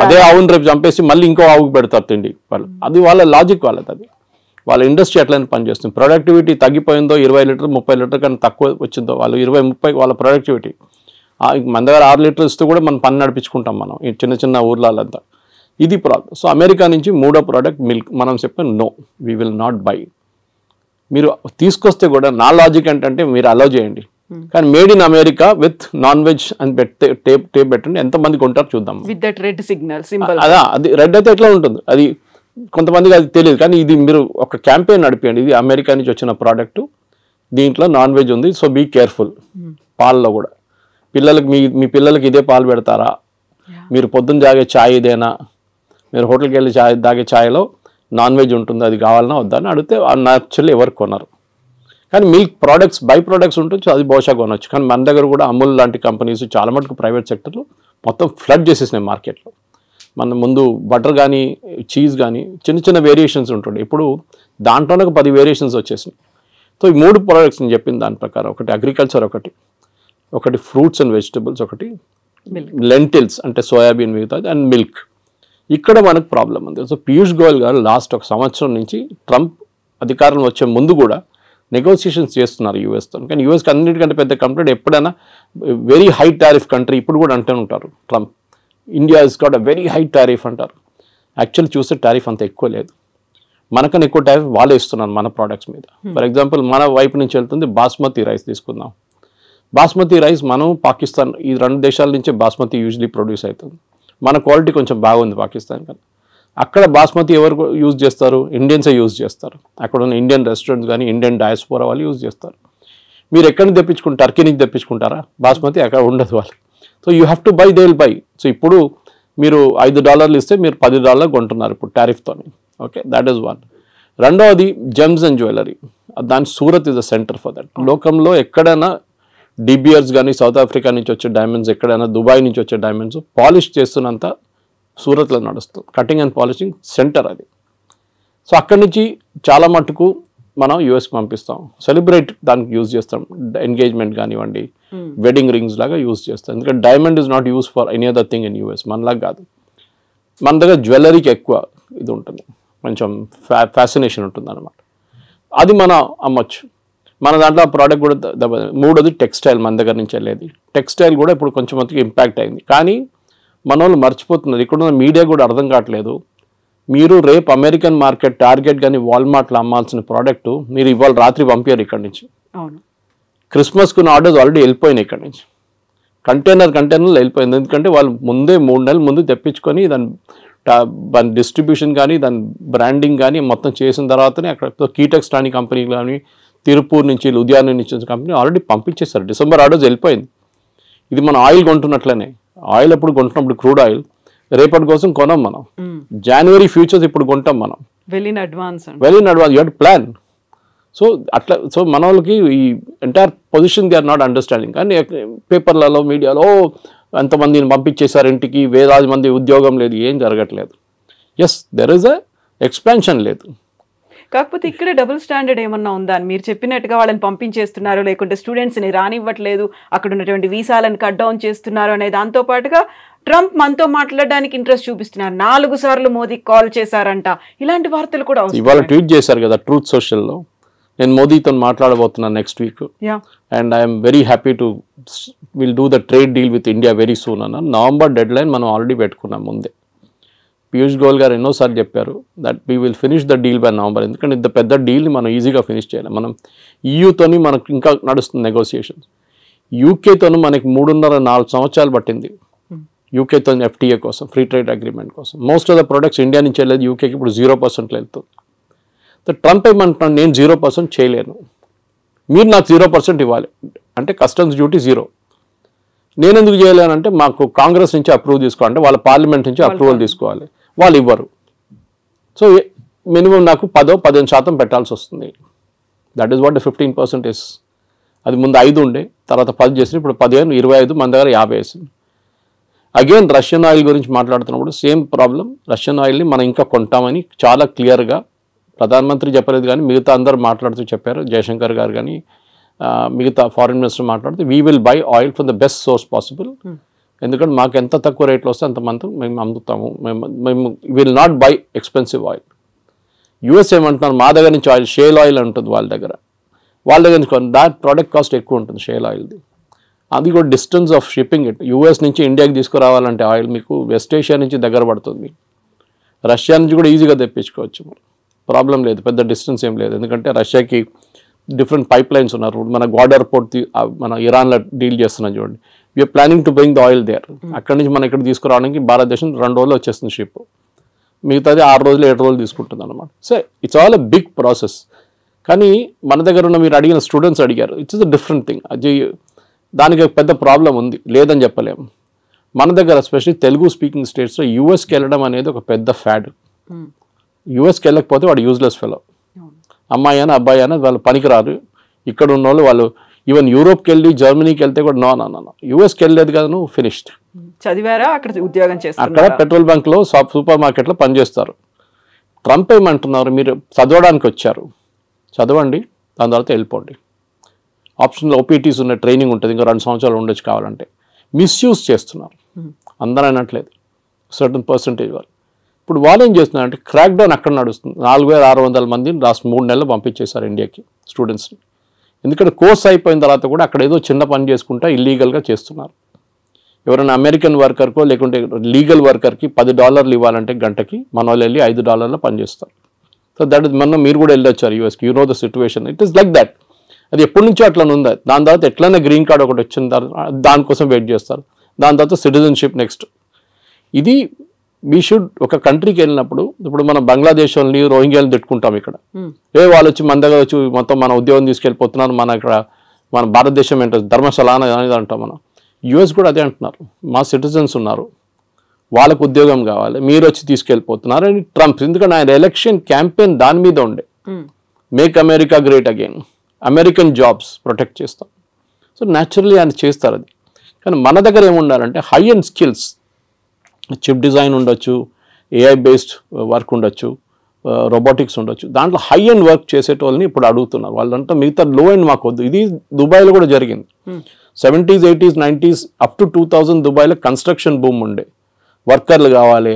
అదే ఆవుని రేపు చంపేసి మళ్ళీ ఇంకో ఆవుకు పెడతారు తిండి వాళ్ళు. అది వాళ్ళ లాజిక్ వాళ్ళది, అది వాళ్ళ ఇండస్ట్రీ అట్లనే పనిచేస్తుంది. ప్రొడక్టివిటీ తగ్గిపోయిందో 20 లీటర్ 30 లీటర్ కన్నా తక్కువ వచ్చిందో, వాళ్ళు 20-30 వాళ్ళ ప్రొడక్టివిటీ. మన దగ్గర 6 లీటర్లు ఇస్తూ కూడా మనం పని నడిపించుకుంటాం మనం ఈ చిన్న చిన్న ఊర్లంతా. ఇది ప్రాబ్లం. సో అమెరికా నుంచి మూడో ప్రోడక్ట్ మిల్క్. మనం చెప్పాం no, we will not buy. మీరు తీసుకొస్తే కూడా నా లాజిక్ ఏంటంటే మీరు అలౌ చేయండి, కానీ made in America with non veg అని టేప్ పెట్టండి, ఎంతమంది కొంటారు చూద్దాం. With that red signal symbol. అదా, అది రెడ్ అయితే ఎట్లా ఉంటుంది, అది కొంతమందికి అది తెలియదు. కానీ ఇది మీరు ఒక క్యాంపెయిన్ నడిపేయండి, ఇది అమెరికా నుంచి వచ్చిన ప్రోడక్ట్, దీంట్లో నాన్ వెజ్ ఉంది, సో బీ కేర్ఫుల్. పాలలో కూడా పిల్లలకి మీ పిల్లలకి ఇదే పాలు పెడతారా, మీరు పొద్దున్న తాగే ఛాయ్ ఇదేనా, మీరు హోటల్కి వెళ్ళి తాగే ఛాయ్లో నాన్ వెజ్ ఉంటుంది, అది కావాలన్నా వద్దా అని అడిగితే యాక్చువల్లీ ఎవరు కొనరు. కానీ మిల్క్ ప్రోడక్ట్స్ బై ప్రోడక్ట్స్ ఉంటుంది, అది బహుశా కొనవచ్చు. కానీ మన దగ్గర కూడా అమూల్ లాంటి కంపెనీస్ చాలా మటుకు ప్రైవేట్ సెక్టర్లో మొత్తం ఫ్లడ్ చేసేసినాయి మార్కెట్లో. మన ముందు బటర్ కానీ చీజ్ కానీ చిన్న చిన్న వేరియేషన్స్ ఉంటుండే, ఇప్పుడు దాంట్లోనే ఒక 10 వేరియేషన్స్ వచ్చేసినాయి. సో ఈ 3 ప్రోడక్ట్స్ నేను చెప్పిన దాని ప్రకారం, ఒకటి అగ్రికల్చర్, ఒకటి ఫ్రూట్స్ అండ్ వెజిటబుల్స్, ఒకటి లెంటిల్స్ అంటే సోయాబీన్ మిగతాది, అండ్ మిల్క్. ఇక్కడ మనకు ప్రాబ్లం ఉంది. సో పీయూష్ గోయల్ గారు లాస్ట్ 1 సంవత్సరం నుంచి ట్రంప్ అధికారం వచ్చే ముందు కూడా నెగోసియేషన్స్ చేస్తున్నారు యూఎస్తో. కానీ యూఎస్కి అన్నిటికంటే పెద్ద కంప్లైంట్ ఎప్పుడైనా వెరీ హై టారిఫ్ కంట్రీ, ఇప్పుడు కూడా అంటూ ఉంటారు Trump, India is got a very high tariff అంటారు. యాక్చువల్లీ చూస్తే టారిఫ్ అంత ఎక్కువ లేదు, మనకన్నా ఎక్కువ టారిఫ్ వాళ్ళే ఇస్తున్నారు మన ప్రోడక్ట్స్ మీద. ఫర్ ఎగ్జాంపుల్ మన వైపు నుంచి వెళ్తుంది బాస్మతి రైస్ తీసుకుందాం. బాస్మతి రైస్ మనం పాకిస్తాన్, ఈ 2 దేశాల నుంచే బాస్మతి యూజువలీ ప్రొడ్యూస్ అవుతుంది. మన క్వాలిటీ కొంచెం బాగుంది పాకిస్తాన్ కన్నా. అక్కడ బాస్మతి ఎవరు యూజ్ చేస్తారు, ఇండియన్సే యూజ్ చేస్తారు. అక్కడ ఉన్న ఇండియన్ రెస్టారెంట్స్ కానీ ఇండియన్ డయాస్పోరా వాళ్ళు యూజ్ చేస్తారు. మీరు ఎక్కడి నుంచి తెప్పించుకుంటారు, టర్కీ నుంచి తెప్పించుకుంటారా బాస్మతి, అక్కడ ఉండదు వాళ్ళు. So you have to buy, they will buy. సో ఇప్పుడు మీరు $5 ఇస్తే మీరు $10 కొంటున్నారు ఇప్పుడు టారిఫ్తో. Okay, that is one. రెండవది జెమ్స్ అండ్ జ్యువెలరీ, దాని Surat is the centre for that. లోకంలో ఎక్కడైనా డిబియర్స్ కానీ సౌత్ ఆఫ్రికా నుంచి వచ్చే డైమండ్స్, ఎక్కడైనా దుబాయ్ నుంచి వచ్చే డైమండ్స్ పాలిష్ చేస్తున్నంత సూరత్లో నడుస్తుంది. కటింగ్ అండ్ పాలిషింగ్ సెంటర్ అది. సో అక్కడి నుంచి చాలా మటుకు మనం యూఎస్కి పంపిస్తాం, సెలబ్రేట్ దానికి యూజ్ చేస్తాం, ఎంగేజ్మెంట్ కానివ్వండి, వెడ్డింగ్ రింగ్స్ లాగా యూజ్ చేస్తాం. ఎందుకంటే diamond is not use for any other thing in US, మనలాగా కాదు. మన దగ్గర జ్యువెలరీకి ఎక్కువ ఇది ఉంటుంది, కొంచెం ఫ్యాసినేషన్ ఉంటుంది అనమాట. అది మనం అమ్మొచ్చు. మన దాంట్లో ప్రోడక్ట్ కూడా మూడోది టెక్స్టైల్, మన దగ్గర నుంచి వెళ్ళేది టెక్స్టైల్ కూడా ఇప్పుడు కొంచెం మందికి ఇంపాక్ట్ అయింది. కానీ మన వాళ్ళు మర్చిపోతున్నారు, ఇక్కడున్న మీడియా కూడా అర్థం కావట్లేదు. మీరు రేపు అమెరికన్ మార్కెట్ టార్గెట్ కానీ వాల్మార్ట్లో అమ్మాల్సిన ప్రోడక్ట్ మీరు ఇవాళ రాత్రి పంపారు ఇక్కడి నుంచి. క్రిస్మస్కున్న ఆర్డర్స్ ఆల్రెడీ వెళ్ళిపోయినాయి ఇక్కడి నుంచి, కంటైనర్లు వెళ్ళిపోయింది. ఎందుకంటే వాళ్ళు ముందే 3 నెలల ముందు తెప్పించుకొని దాని డిస్ట్రిబ్యూషన్ కానీ దాని బ్రాండింగ్ కానీ మొత్తం చేసిన తర్వాతనే అక్కడ కీటెక్స్ లాంటి కంపెనీ కానీ తిరుపూర్ నుంచి లుధియానా నుంచి వచ్చిన కంపెనీ ఆల్రెడీ పంపించేస్తారు. డిసెంబర్ ఆర్డర్స్ వెళ్ళిపోయింది. ఇది మన ఆయిల్ కొంటున్నట్లనే, ఆయిల్ అప్పుడు కొంటున్నప్పుడు క్రూడ్ ఆయిల్ రేపటి కోసం కొనం మనం, జనవరి ఫ్యూచర్స్ ఇప్పుడు కొంటాం మనం, well in advance you have to plan. So అట్లా, సో మన వాళ్ళకి ఈ entire position they are not understanding. కానీ పేపర్లలో మీడియాలో ఎంతమందిని పంపించేశారు ఇంటికి, వేలాది మంది ఉద్యోగం లేదు, ఏం జరగట్లేదు. Yes, there is a expansion లేదు. కాకపోతే ఇక్కడ డబుల్ స్టాండర్డ్ ఏమన్నా ఉందా అని మీరు చెప్పినట్టుగా వాళ్ళని పంపించేస్తున్నారు, లేకుంటే స్టూడెంట్స్ని రానివ్వట్లేదు, అక్కడ ఉన్నటువంటి వీసాలను కట్ డౌన్ చేస్తున్నారు అనే దాంతో పాటుగా ట్రంప్ మనతో మాట్లాడడానికి ఇంట్రెస్ట్ చూపిస్తున్నారు, 4 సార్లు మోదీకి కాల్ చేశారంట, ఇలాంటి వార్తలు కూడా ఇవాళ ట్వీట్ చేశారు కదా ట్రూత్ సోషల్లో, నేను మోదీతో మాట్లాడబోతున్నాను next week, and I'm very happy to will do the trade deal with India very soon అన్న. నవంబర్ డెడ్ లైన్ మనం ఆల్రెడీ పెట్టుకున్నాం ముందే. పీయూష్ గోయల్ గారు ఎన్నోసార్లు చెప్పారు that we will finish the deal by November. ఎందుకంటే ఇంత పెద్ద డీల్ని మనం ఈజీగా ఫినిష్ చేయాలి. మనం ఈయూతోని మనకు ఇంకా నడుస్తుంది నెగోసియేషన్స్. యూకేతోని మనకి 3.5-4 సంవత్సరాలు పట్టింది యూకేతో ఎఫ్టీఏ కోసం, ఫ్రీ ట్రేడ్ అగ్రిమెంట్ కోసం. Most of the products India నుంచి వెళ్ళేది యూకేకి ఇప్పుడు 0%లో వెళ్తుంది. సో ట్రంప్ ఏమంటున్నాను, నేను 0% చేయలేను, మీరు నాకు 0% ఇవ్వాలి అంటే కస్టమ్స్ డ్యూటీ 0. నేను ఎందుకు చేయలేనంటే మాకు కాంగ్రెస్ నుంచి అప్రూవ్ తీసుకోవాలంటే వాళ్ళ పార్లమెంట్ నుంచి అప్రూవల్ తీసుకోవాలి, వాళ్ళు ఇవ్వరు. సో మినిమం నాకు 10-15% పెట్టాల్సి వస్తుంది. That is what 15% is. అది ముందు 5 ఉండే, తర్వాత 10 చేసి ఇప్పుడు 15, 25, మన దగ్గర 50 వేసింది. అగైన్ రష్యన్ ఆయిల్ గురించి మాట్లాడుతున్నప్పుడు సేమ్ ప్రాబ్లం. రష్యన్ ఆయిల్ని మనం ఇంకా కొంటామని చాలా క్లియర్గా ప్రధానమంత్రి చెప్పలేదు, కానీ మిగతా అందరూ మాట్లాడుతూ చెప్పారు. జయశంకర్ గారు కానీ మిగతా ఫారిన్ మినిస్టర్ మాట్లాడుతూ we will buy oil from the best source possible. ఎందుకంటే మాకు ఎంత తక్కువ రేట్లో వస్తే అంత మంది మేము అమ్ముతాము, మేము will not by expensive oil. US ఏమంటున్నారు, మా దగ్గర నుంచి ఆయిల్ షేల్ ఆయిల్ ఉంటుంది వాళ్ళ దగ్గర నుంచి దాట్ ప్రోడక్ట్ కాస్ట్ ఎక్కువ ఉంటుంది షేల్ ఆయిల్ది. అది కూడా distance of shipping it. US నుంచి ఇండియాకి తీసుకురావాలంటే ఆయిల్ మీకు వెస్ట్ ఏషియా నుంచి దగ్గర పడుతుంది, రష్యా నుంచి కూడా ఈజీగా తెప్పించుకోవచ్చు, ప్రాబ్లం లేదు, పెద్ద డిస్టెన్స్ ఏం లేదు. ఎందుకంటే రష్యాకి డిఫరెంట్ పైప్ లైన్స్ ఉన్నారు. మన గ్వాడర్ పోర్ట్ మన ఇరాన్లో డీల్ చేస్తున్నాం చూడండి, we're planning to bring the oil there. అక్కడి నుంచి మనం ఇక్కడ తీసుకురావడానికి భారతదేశం 2 రోజులు వచ్చేస్తుంది షిప్, మిగతాది 6 రోజులు 7 రోజులు తీసుకుంటుంది అనమాట. So it's all a big process. కానీ మన దగ్గర ఉన్న మీరు అడిగిన స్టూడెంట్స్ అడిగారు, ఇట్స్ అ డిఫరెంట్ థింగ్. అది దానికి పెద్ద ప్రాబ్లం ఉంది, లేదని చెప్పలేము. మన దగ్గర ఎస్పెషల్లీ తెలుగు స్పీకింగ్ స్టేట్స్లో యూఎస్కి వెళ్ళడం అనేది ఒక పెద్ద ఫ్యాడ్. యూఎస్కి వెళ్ళకపోతే వాడు యూజ్లెస్ ఫెలో, అమ్మాయి అని అబ్బాయి అని వాళ్ళు పనికిరారు. ఇక్కడ ఉన్న వాళ్ళు ఈవెన్ యూరోప్కి వెళ్ళి జర్మనీకి వెళ్తే కూడా నో యూఎస్కి వెళ్ళలేదు కదా నువ్వు ఫినిష్డ్. చదివారా, అక్కడ ఉద్యోగం చేస్తారు, అక్కడ పెట్రోల్ బంక్లో సూపర్ మార్కెట్లో పనిచేస్తారు. ట్రంప్ ఏమంటున్నారు, మీరు చదవడానికి వచ్చారు, చదవండి, దాని తర్వాత వెళ్ళిపోండి. ఆప్షన్లో ఓపీటీస్ ఉన్న ట్రైనింగ్ ఉంటుంది, ఇంకా 2 సంవత్సరాలు ఉండొచ్చు కావాలంటే. మిస్యూజ్ చేస్తున్నారు, అందరూ అనట్లేదు, సర్టన్ పర్సంటేజ్ వాళ్ళు. ఇప్పుడు వాళ్ళు ఏం చేస్తున్నారంటే క్రాక్ డౌన్ అక్కడ నడుస్తుంది. 4600 మందిని లాస్ట్ 3 నెలలు పంపించేశారు ఇండియాకి స్టూడెంట్స్ని. ఎందుకంటే కోర్స్ అయిపోయిన తర్వాత కూడా అక్కడ ఏదో చిన్న పని చేసుకుంటా ఇల్లీగల్గా చేస్తున్నారు. ఎవరైనా అమెరికన్ వర్కర్కో లేకుంటే లీగల్ వర్కర్కి $10 ఇవ్వాలంటే గంటకి, మన వాళ్ళు వెళ్ళి $5 పనిచేస్తారు. సో దట్ ఇస్ మొన్న మీరు కూడా వెళ్ళొచ్చారు యూఎస్కి, you know the situation, it is like that. అది ఎప్పటి నుంచో అట్లా ఉంది. దాని తర్వాత ఎట్లయినా గ్రీన్ కార్డ్ ఒకటి వచ్చిన తర్వాత దానికోసం వెయిట్ చేస్తారు, దాని తర్వాత సిటిజన్షిప్ నెక్స్ట్. ఇది వీ షుడ్ ఒక కంట్రీకి వెళ్ళినప్పుడు, ఇప్పుడు మనం బంగ్లాదేశ్ వాళ్ళని రోహింగ్యాలను తిట్టుకుంటాం ఇక్కడ, వాళ్ళు వచ్చి మన దగ్గర వచ్చి మొత్తం మన ఉద్యోగం తీసుకెళ్ళిపోతున్నారు, మన ఇక్కడ మన భారతదేశం ఏంటో ధర్మశాల అనేది అంటాం మనం. యూఎస్ కూడా అదే అంటున్నారు, మా సిటిజన్స్ ఉన్నారు, వాళ్ళకు ఉద్యోగం కావాలి, మీరు వచ్చి తీసుకెళ్ళిపోతున్నారు అని ట్రంప్. ఎందుకంటే ఆయన ఎలక్షన్ క్యాంపెయిన్ దాని మీద ఉండే, make America great again, American jobs protect చేస్తాం. సో న్యాచురల్లీ ఆయన చేస్తారు అది. కానీ మన దగ్గర ఏముండాలంటే high end skills, chip design ఉండొచ్చు, ఏఐ బేస్డ్ వర్క్ ఉండొచ్చు, రోబోటిక్స్ ఉండొచ్చు, దాంట్లో హై అండ్ వర్క్ చేసేటోళ్ళని ఇప్పుడు అడుగుతున్నారు. వాళ్ళంతా మిగతా లో అండ్ మాకు వద్దు. ఇది దుబాయ్లో కూడా జరిగింది. 70s, 80s, 90s up to 2000 దుబాయ్లో కన్స్ట్రక్షన్ బూమ్ ఉండే. వర్కర్లు కావాలి,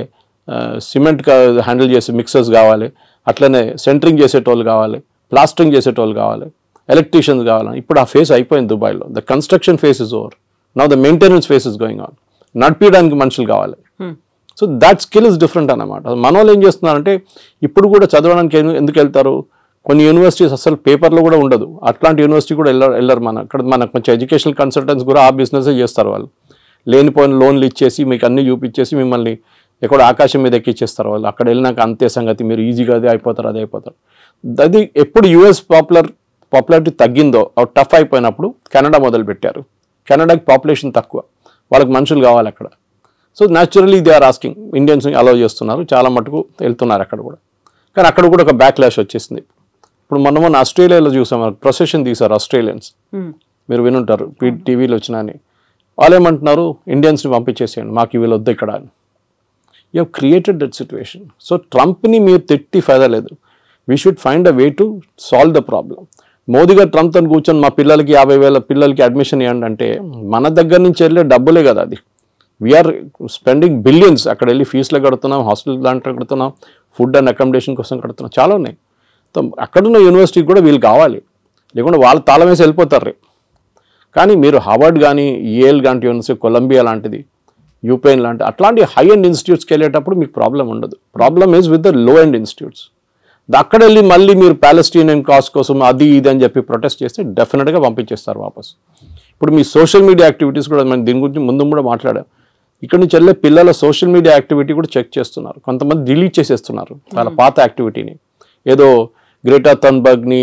సిమెంట్ హ్యాండిల్ చేసే మిక్సర్స్ కావాలి, అట్లనే సెంటరింగ్ చేసేటోళ్ళు కావాలి, ప్లాస్టరింగ్ చేసేటోళ్ళు కావాలి, ఎలక్ట్రీషియన్స్ కావాలి. ఇప్పుడు ఆ ఫేస్ అయిపోయింది దుబాయ్లో. The construction face is over, now the maintenance face is going on. నడిపించడానికి మనుషులు కావాలి. So that skill is different అన్నమాట. మన వాళ్ళు ఏం చేస్తున్నారంటే ఇప్పుడు కూడా చదవడానికి ఎందుకు వెళ్తారు, కొన్ని యూనివర్సిటీస్ అసలు పేపర్లో కూడా ఉండదు, అట్లాంటి యూనివర్సిటీ కూడా వెళ్ళరు. మనకు కొంచెం ఎడ్యుకేషనల్ కన్సల్టెంట్స్ కూడా ఆ బిజినెస్ చేస్తారు. వాళ్ళు లేనిపోయిన లోన్లు ఇచ్చేసి మీకు అన్ని చూపించేసి మిమ్మల్ని ఎక్కడ ఆకాశం మీద ఎక్కిచ్చేస్తారు వాళ్ళు. అక్కడ వెళ్ళినాక అంతే సంగతి, మీరు ఈజీగా అదే అయిపోతారు. అది ఎప్పుడు యూఎస్ పాపులారిటీ తగ్గిందో, టఫ్ అయిపోయినప్పుడు కెనడా మొదలు పెట్టారు. కెనడాకి పాపులేషన్ తక్కువ, వాళ్ళకి మనుషులు కావాలి అక్కడ. సో న్యాచురలీ దే ఆర్ ఆస్కింగ్, ఇండియన్స్ని అలౌ చేస్తున్నారు, చాలా మటుకు వెళ్తున్నారు అక్కడ కూడా. కానీ అక్కడ కూడా ఒక బ్యాక్లాష్ వచ్చేసింది. ఇప్పుడు మొన్న ఆస్ట్రేలియాలో చూసాం, ప్రొసెషన్ తీశారు ఆస్ట్రేలియన్స్, మీరు వినుంటారు, టీవీలో వచ్చినా అని. వాళ్ళు ఏమంటున్నారు, ఇండియన్స్ని పంపించేసేయండి, మాకు వీళ్ళు వద్దు ఇక్కడ అని. You have created that situation. So ట్రంప్ని మీరు తిట్టి ఫైదా లేదు. We should find a way to solve the problem. Modi గారు ట్రంప్తో కూర్చొని మా పిల్లలకి 50,000 పిల్లలకి అడ్మిషన్ ఇవ్వండి అంటే మన దగ్గర నుంచి వెళ్ళే డబ్బులే కదా అది. We're spending billions. అక్కడ వెళ్ళి ఫీజులు కడుతున్నాం, హాస్టల్ దాంట్లో కడుతున్నాం, ఫుడ్ అండ్ అకామిడేషన్ కోసం కడుతున్నాం, చాలా ఉన్నాయి. అక్కడున్న యూనివర్సిటీకి కూడా వీళ్ళు కావాలి, లేకుంటే వాళ్ళు తాళం వేసి వెళ్ళిపోతారు. కానీ మీరు హార్వర్డ్ కానీ, ఏల్ లాంటి యూనివర్సిటీ, కొలంబియా లాంటిది, యూపెన్ లాంటి అట్లాంటి హై అండ్ ఇన్స్టిట్యూట్స్కి వెళ్ళేటప్పుడు మీకు ప్రాబ్లం ఉండదు. Problem is with the low and institutes. అక్కడ వెళ్ళి మళ్ళీ మీరు ప్యాలెస్టీనియన్ కాజ్ కోసం అది ఇది అని చెప్పి ప్రొటెస్ట్ చేస్తే డెఫినెట్గా పంపించేస్తారు వాపస్. ఇప్పుడు మీ సోషల్ మీడియా యాక్టివిటీస్ కూడా మనం దీని గురించి ముందు కూడా మాట్లాడాం. ఇక్కడ నుంచి వెళ్ళే పిల్లల సోషల్ మీడియా యాక్టివిటీ కూడా చెక్ చేస్తున్నారు. కొంతమంది డిలీట్ చేసేస్తున్నారు వాళ్ళ పాత యాక్టివిటీని. ఏదో గ్రేటా థన్బర్గ్ని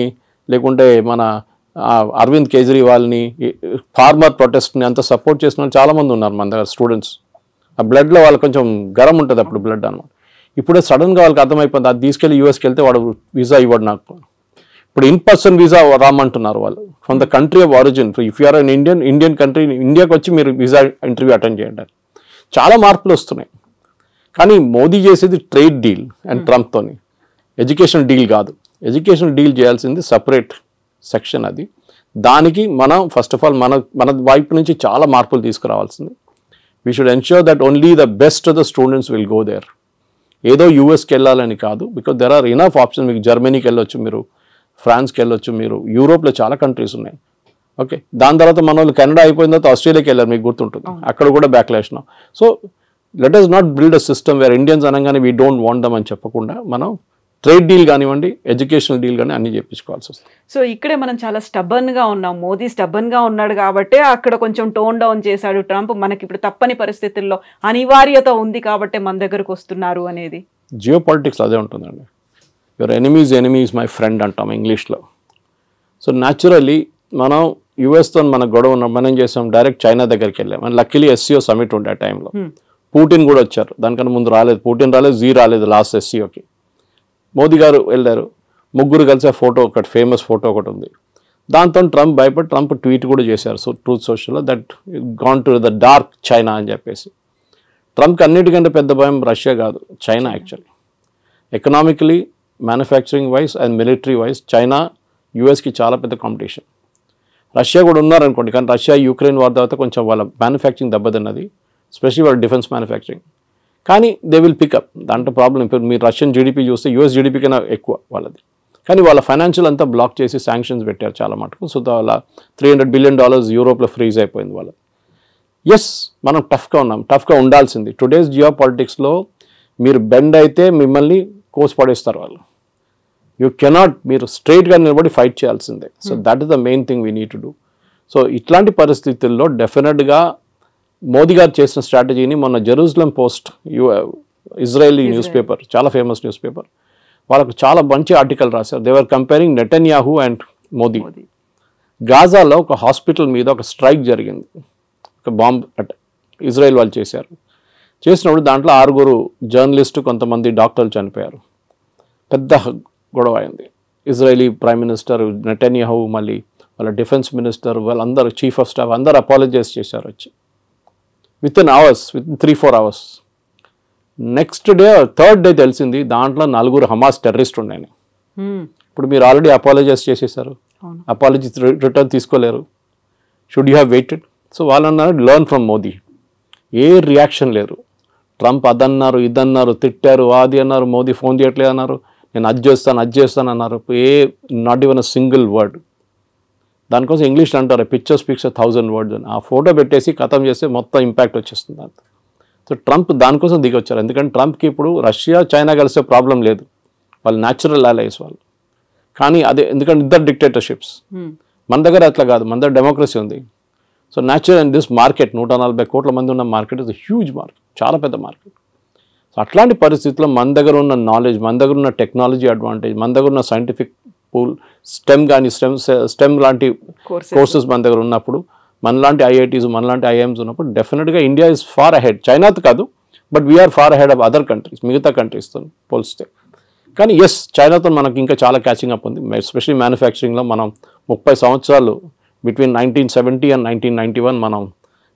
లేకుంటే మన అరవింద్ కేజ్రీవాల్ని, ఫార్మర్ ప్రొటెస్ట్ని అంత సపోర్ట్ చేసిన వాళ్ళు చాలామంది ఉన్నారు మన దగ్గర స్టూడెంట్స్. ఆ బ్లడ్లో వాళ్ళకి కొంచెం గరం ఉంటుంది అప్పుడు బ్లడ్ అనమాట. ఇప్పుడే సడన్గా వాళ్ళకి అర్థమైపోయింది, అది తీసుకెళ్ళి యూఎస్కి వెళ్తే వాడు వీసా ఇవ్వడు నాకు. ఇప్పుడు ఇన్ పర్సన్ వీసా రామంటున్నారు వాళ్ళు, from the country of origin. If you're an Indian country, ఇండియాకి వచ్చి మీరు వీసా ఇంటర్వ్యూ అటెండ్ చేయండి. చాలా మార్పులు వస్తున్నాయి. కానీ మోదీ చేసేది ట్రేడ్ డీల్ అండ్ ట్రంప్తోని, ఎడ్యుకేషన్ డీల్ కాదు. ఎడ్యుకేషన్ డీల్ చేయాల్సింది సపరేట్ సెక్షన్ అది. దానికి మనం ఫస్ట్ ఆఫ్ ఆల్ మన వైపు నుంచి చాలా మార్పులు తీసుకురావాల్సింది. We should ensure that only the best of the students will go there. ఏదో యూఎస్కి వెళ్ళాలని కాదు, because there are enough options. మీకు జర్మనీకి వెళ్ళొచ్చు, మీరు ఫ్రాన్స్కి వెళ్ళొచ్చు, మీరు యూరోప్లో చాలా కంట్రీస్ ఉన్నాయి. ఓకే, దాని తర్వాత మన వాళ్ళు కెనడా అయిపోయిన తర్వాత ఆస్ట్రేలియాకి వెళ్ళారు, మీకు గుర్తుంటుంది, అక్కడ కూడా backlash. So let us not build a system wear Indians అనగానే వీ డోంట్ వాంట్ దమ్ అని చెప్పకుండా మనం ట్రేడ్ డీల్ కానివ్వండి, ఎడ్యుకేషనల్ డీల్ కానీ అన్ని చేయించుకోవాల్సి వస్తుంది. సో ఇక్కడే మనం చాలా స్టబర్న్గా ఉన్నాం. మోదీ స్టబర్న్గా ఉన్నాడు కాబట్టి అక్కడ కొంచెం టోన్ డౌన్ చేశాడు ట్రంప్. మనకి ఇప్పుడు తప్పని పరిస్థితుల్లో అనివార్యత ఉంది కాబట్టి మన దగ్గరకు వస్తున్నారు అనేది. జియో పాలిటిక్స్ అదే ఉంటుందండి. Your enemy is my friend అంటాం ఇంగ్లీష్లో. సో న్యాచురల్లీ మనం యుఎస్తో మన గొడవ ఉన్న మనం ఏం చేసాం, డైరెక్ట్ చైనా దగ్గరికి వెళ్ళాం. అండ్ లక్కీలీ SCO సమిట్ ఉండే ఆ టైంలో పుటిన్ కూడా వచ్చారు. దానికన్నా ముందు రాలేదు, పుటిన్ రాలేదు, జీ రాలేదు లాస్ట్ SCOకి. మోదీ గారు వెళ్ళారు, ముగ్గురు కలిసి ఫోటో ఒకటి ఫేమస్ ఫోటో ఒకటి ఉంది. దాంతో ట్రంప్ భయపడి ట్రంప్ ట్వీట్ కూడా చేశారు ట్రూత్ సోషల్లో, that gone to the dark China అని చెప్పేసి. ట్రంప్కి అన్నిటికంటే పెద్ద భయం రష్యా కాదు, China. Actually economically, manufacturing wise and military wise China యూఎస్కి చాలా పెద్ద కాంపిటీషన్. రష్యా కూడా ఉన్నారనుకోండి, కానీ రష్యా యుక్రెయిన్ వార్ తర్వాత కొంచెం వాళ్ళ మ్యానుఫ్యాక్చరింగ్ దెబ్బతిన్నది, స్పెషల్లీ వాళ్ళ డిఫెన్స్ మ్యానుఫ్యాక్చరింగ్. కానీ దే విల్ పికప్, దాంట్లో ప్రాబ్లం. ఇప్పుడు మీరు రష్యన్ జీడిపి చూస్తే US జీడిపి కన్నా ఎక్కువ వాళ్ళది. కానీ వాళ్ళ ఫైనాన్షియల్ అంతా బ్లాక్ చేసి శాంక్షన్స్ పెట్టారు చాలా మటుకు. సో వాళ్ళ $300 బిలియన్ యూరోప్లో ఫ్రీజ్ అయిపోయింది వాళ్ళది. ఎస్, మనం టఫ్గా ఉన్నాం, టఫ్గా ఉండాల్సింది. టుడేస్ జియో పాలిటిక్స్లో మీరు బెండ్ అయితే మిమ్మల్ని కోసి పడేస్తారు వాళ్ళు. యూ కెనాట్, మీరు స్ట్రైట్గా నిలబడి ఫైట్ చేయాల్సిందే. So that is the main thing we need to do. So ఇట్లాంటి పరిస్థితుల్లో డెఫినెట్గా మోదీ గారు చేసిన స్ట్రాటజీని మొన్న Jerusalem Post, Israeli newspaper, చాలా ఫేమస్ న్యూస్ పేపర్, వాళ్ళకు చాలా మంచి ఆర్టికల్ రాశారు. They were comparing Netanyahu and Modi. గాజాలో ఒక హాస్పిటల్ మీద ఒక స్ట్రైక్ జరిగింది, ఒక బాంబ్ అటాక్ ఇజ్రాయెల్ వాళ్ళు చేశారు. చేసినప్పుడు దాంట్లో 6 జర్నలిస్టు, కొంతమంది డాక్టర్లు చనిపోయారు. పెద్ద గొడవ అయింది. ఇజ్రాయలీ ప్రైమ్ మినిస్టర్ నెటన్యాహు, మళ్ళీ వాళ్ళ డిఫెన్స్ మినిస్టర్, వాళ్ళందరూ చీఫ్ ఆఫ్ స్టాఫ్ అందరూ అపాలజైజ్ చేశారు వచ్చి. Within 3-4 hours. Next day, third day తెలిసింది దాంట్లో 4 హమాస్ టెర్రరిస్ట్ ఉన్నాయని. ఇప్పుడు మీరు ఆల్రెడీ అపాలజైజ్ చేసేసారు, అపాలజీ రిటర్న్ తీసుకోలేరు. Should you have weighted? So వాళ్ళు అన్నారు learn from Modi. A reaction లేదు. ట్రంప్ అదన్నారు, ఇదన్నారు, తిట్టారు, అది అన్నారు, మోదీ ఫోన్ చేయట్లేదు అన్నారు, నేను అది చేస్తాను అన్నారు. Not even a single word. దానికోసం ఇంగ్లీష్ అంటారు పిక్చర్ స్పీక్స్ 1000 words అని. ఆ ఫోటో పెట్టేసి ఖతం చేస్తే మొత్తం ఇంపాక్ట్ వచ్చేస్తుంది అంత. సో ట్రంప్ దానికోసం దిగి వచ్చారు. ఎందుకంటే ట్రంప్కి ఇప్పుడు రష్యా చైనా కలిసే ప్రాబ్లం లేదు, వాళ్ళు న్యాచురల్ అలైస్ వాళ్ళు. కానీ అదే ఎందుకంటే ఇద్దరు డిక్టేటర్షిప్స్. మన దగ్గర అట్లా కాదు, మన దగ్గర డెమోక్రసీ ఉంది. So natural and this market 140 కోట్ల మంది ఉన్న మార్కెట్ ఇస్ హ్యూజ్ మార్కెట్, చాలా పెద్ద మార్కెట్. సో అట్లాంటి పరిస్థితుల్లో మన దగ్గర ఉన్న నాలెడ్జ్, మన దగ్గర ఉన్న టెక్నాలజీ అడ్వాంటేజ్, మన దగ్గర ఉన్న సైంటిఫిక్ పూల్, స్టెమ్ కానీ స్టెమ్ లాంటి కోర్సెస్ మన దగ్గర ఉన్నప్పుడు, మనలాంటి IITs, మనలాంటి IIMs ఉన్నప్పుడు డెఫినెట్గా ఇండియా ఇస్ ఫార్ అహెడ్. చైనాతో కాదు, but we're far ahead of other countries, మిగతా కంట్రీస్తో పోలిస్తే. కానీ ఎస్, చైనాతో మనకి ఇంకా చాలా క్యాచింగ్ అప్ ఉంది. ఎస్పెషలీ మ్యానుఫ్యాక్చరింగ్లో మనం 30 సంవత్సరాలు బిట్వీన్ 1970 and 1991 మనం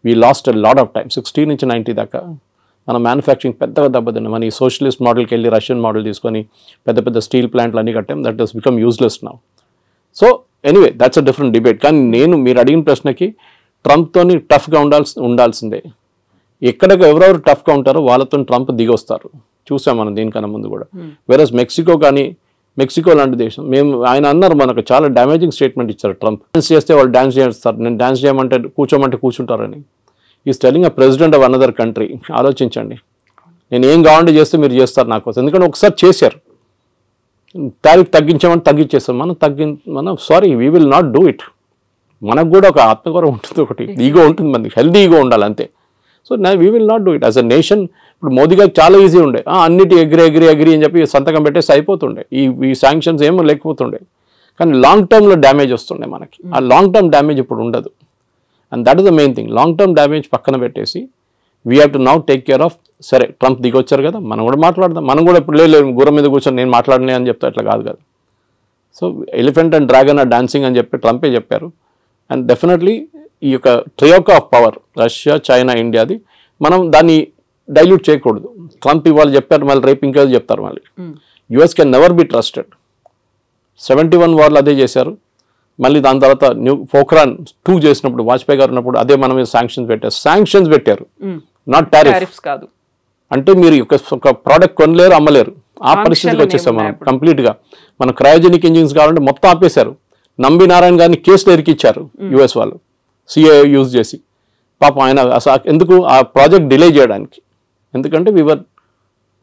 we lost a lot of time. 60 నుంచి 90 దాకా మన మ్యానుఫ్యాక్చరింగ్ పెద్దగా దెబ్బతిన్నాం. మన ఈ సోషలిస్ట్ మోడల్కి వెళ్ళి రష్యన్ మోడల్ తీసుకొని పెద్ద పెద్ద స్టీల్ ప్లాంట్లు అన్నీ కట్టాం. That has become useless now. So anyway that's a different debate. కానీ మీరు అడిగిన ప్రశ్నకి ట్రంప్తోని టఫ్గా ఉండాల్సిందే. ఎక్కడికి ఎవరెవరు టఫ్గా ఉంటారో వాళ్ళతో ట్రంప్ దిగి వస్తారు. చూసాం మనం దీనికన్నా ముందు కూడా. వేరస్ మెక్సికో లాంటి దేశం, ఆయన అన్నారు, మనకు చాలా డ్యామేజింగ్ స్టేట్మెంట్ ఇచ్చారు ట్రంప్. డాన్స్ చేస్తే వాళ్ళు డాన్స్ చేస్తారు, నేను డాన్స్ చేయమంటే కూర్చోమంటే కూర్చుంటారని. Is telling a president of another country. ఆలోచించండి, నేను ఏం కావాలంటే చేస్తే మీరు చేస్తారు నా కోసం. ఎందుకంటే ఒకసారి చేశారు, టారిఫ్ తగ్గించామని తగ్గించేస్తాం. మనం sorry, we will not do it. మనకు కూడా ఒక ఆత్మగౌరవం ఉంటుంది, ఒకటి ఈగో ఉంటుంది, మనకి హెల్దీ ఈగో ఉండాలి అంతే. So we will not do it as a nation. ఇప్పుడు మోదీ గారికి చాలా ఈజీ ఉండే, అన్నిటి ఎగ్రీ అని చెప్పి సంతకం పెట్టేసి అయిపోతుండే, ఈ శాంక్షన్స్ ఏమో లేకపోతుండే. కానీ లాంగ్ టర్మ్లో డ్యామేజ్ వస్తుండే మనకి. ఆ లాంగ్ టర్మ్ డ్యామేజ్ ఇప్పుడు ఉండదు. And that is the main thing. Long term damage పక్కన పెట్టేసి we have to now take care of. సరే, ట్రంప్ దిగొచ్చారు కదా, మనం కూడా మాట్లాడదాం. మనం కూడా ఇప్పుడు లేదు గుర్రం మీద కూర్చొని నేను మాట్లాడలే అని చెప్తే అట్లా కాదు కదా. So elephant and dragon are dancing అని చెప్పి ట్రంపే చెప్పారు. అండ్ డెఫినెట్లీ ఈ యొక్క troika of power, Russia, China, ఇండియాది, మనం దాన్ని డైల్యూట్ చేయకూడదు. ట్రంప్ ఇవాళ చెప్పారు, మళ్ళీ రేపు ఇంకా చెప్తారు. మళ్ళీ US can never be trusted. 71 వార్లు అదే చేశారు. మళ్ళీ దాని తర్వాత పోఖ్రాన్ 2 చేసినప్పుడు, వాజ్పేయి గారు ఉన్నప్పుడు అదే మన మీద శాంక్షన్స్ పెట్టారు, నాట్ టారిఫ్స్ కాదు. అంటే మీరు ఒక ప్రోడక్ట్ కొనలేరు, అమ్మలేరు, ఆ పరిస్థితికి వచ్చేసాం మనం కంప్లీట్గా. మన క్రయోజెనిక్ ఇంజిన్స్ కావాలంటే మొత్తం ఆపేశారు. నంబి నారాయణ గారిని కేసులో ఇరికిచ్చారు యుఎస్ వాళ్ళు, సిఏ యూజ్ చేసి. పాపం ఆయన అసలు ఎందుకు ఆ ప్రాజెక్ట్ డిలే చేయడానికి, ఎందుకంటే వివర్